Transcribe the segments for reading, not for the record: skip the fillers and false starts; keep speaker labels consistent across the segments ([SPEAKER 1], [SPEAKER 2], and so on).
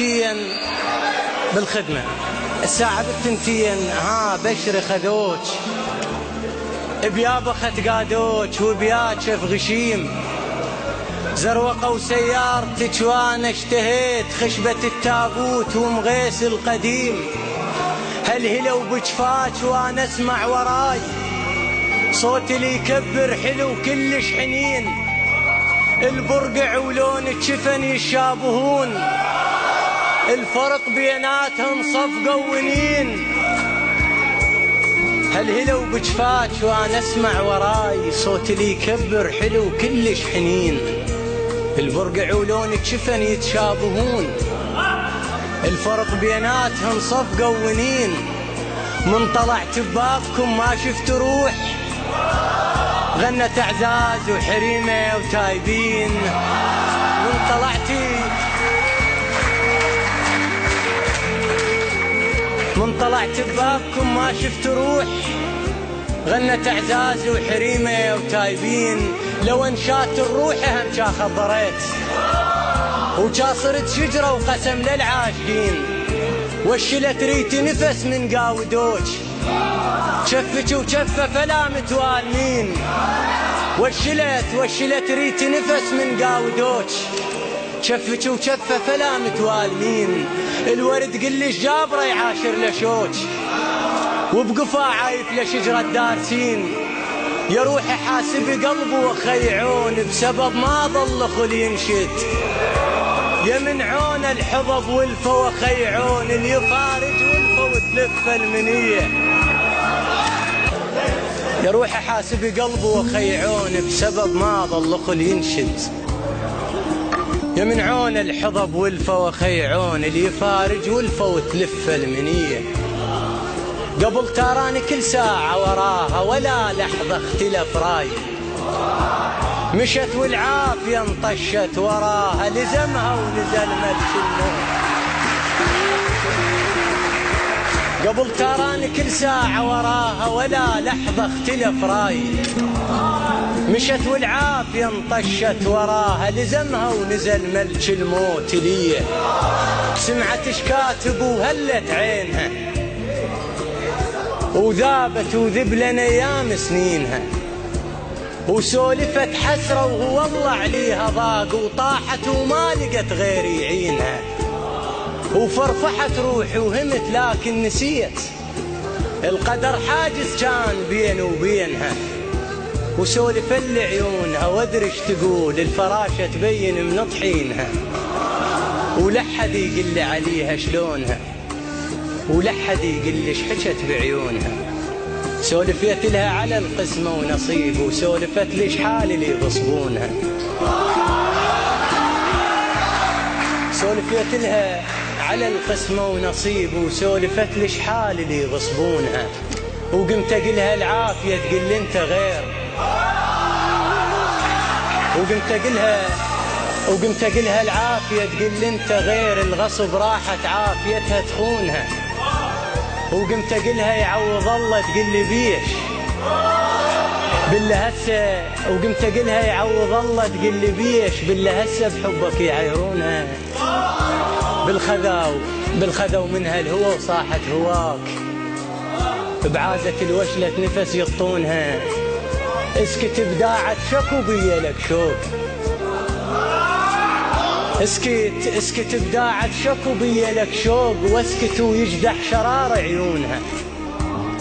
[SPEAKER 1] بالثنتين بالخدمة. الساعة بالثنتين بشر خذوج بيابا ختقادوج وبياتشف غشيم زروقة وسيارتك وانا اشتهيت خشبة التابوت ومغيس القديم هلهلة وبجفاك وانا اسمع وراي صوتي اللي يكبر حلو كلش حنين البرقع ولون الشفن يشابهون الفرق بيناتهم صفقة ونين هلهلة وبجفاك وانا اسمع وراي صوتي اللي يكبر حلو كلش حنين البرقع ولون الشفن يتشابهون الفرق بيناتهم صفقة ونين من طلعت ببابكم ما شفت روح غنت اعزاز وحريمه وتايبين من طلعت ببابكم ما شفت روح غنت اعزاز وحريمه وتايبين لو انشات الروح هم جا خضريت وجا صرت شجره وقسم للعاشقين وشلت ريتي نفس من قاودوج شفك وشفه فلا متوالمين وشلت ريتي نفس من قاودوج شفك وشفه فلا متوالمين الورد قلش جابره يعاشر لشوج وبقفا عايف لشجره دارسين يا روحي حاسب قلبه وخيعون بسبب ما ظل خل ينشد يا من عون الحضب والفا وخيعون اللي يفارج والفا وتلف المنيه يا روحي حاسب قلبه وخيعون بسبب ما ظل خل ينشد يا من عون الحضب والفا وخيعون اللي يفارج والفا وتلف المنيه قبل تراني كل ساعة وراها ولا لحظة اختلف راي مشت والعافية انطشت وراها لزمها ونزل ملك النور قبل تراني كل ساعة وراها ولا لحظة اختلف راي مشت والعافية انطشت وراها لزمها ونزل ملك الموت ليه سمعت اش كاتب وهلت عينها وذابت وذبلن ايام سنينها وسولفت حسره وهو الله عليها ضاق وطاحت وما لقت غير يعينها وفرفحت روحي وهمت لكن نسيت القدر حاجز كان بيني وبينها وسولف لعيونها وادري ايش تقول الفراشه تبين من طحينها ولحد يقل لي عليها شلونها ولحد يقل لي ايش حكت بعيونها سولفت لها على القسمه ونصيب وسولفت لي حالي اللي يغصبونها سولفت لها على القسمه ونصيب وسولفت لي حالي اللي يغصبونها وقمت اقلها العافيه تقول لي انت غير وقمت اقلها العافيه تقول لي انت غير الغصب راحت عافيتها تخونها وقمت اقلها يعوض الله تقول لي بيش بالله هسه وقمت اقلها يعوض الله تقول لي بيش بالله هسه بحبك يعيرونها بالخذا ومنها الهوى وصاحت هواك بعازة الوشلة نفس يطونها اسكت بداعة شكو بيا لك شوق اسكت بداعة شكو بيا لك شوق واسكت ويجدح شرار عيونها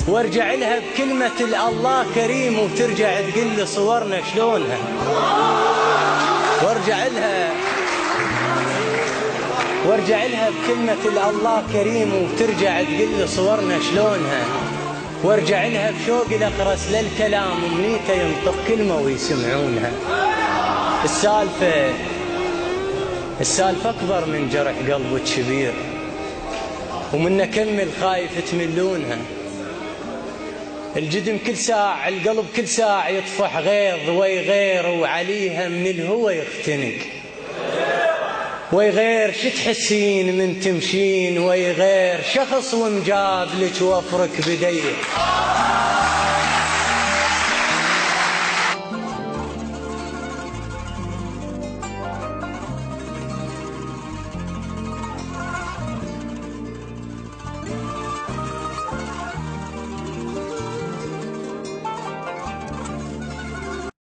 [SPEAKER 1] وارجع لها بكلمة الله كريم وترجع تقل صورنا شلونها وارجع لها بكلمة الله كريم وترجع تقل صورنا شلونها وارجع لها بشوق الاقرس للكلام ومنيته ينطق كلمة ويسمعونها السالفة أكبر من جرح قلبك شبير ومن أكمل خايف تملونها الجدم كل ساعة القلب كل ساعة يطفح غيظ ويغير وعليها من الهوى يختنق ويغير شتحسين من تمشين ويغير شخص ومجاب لك وفرك بديه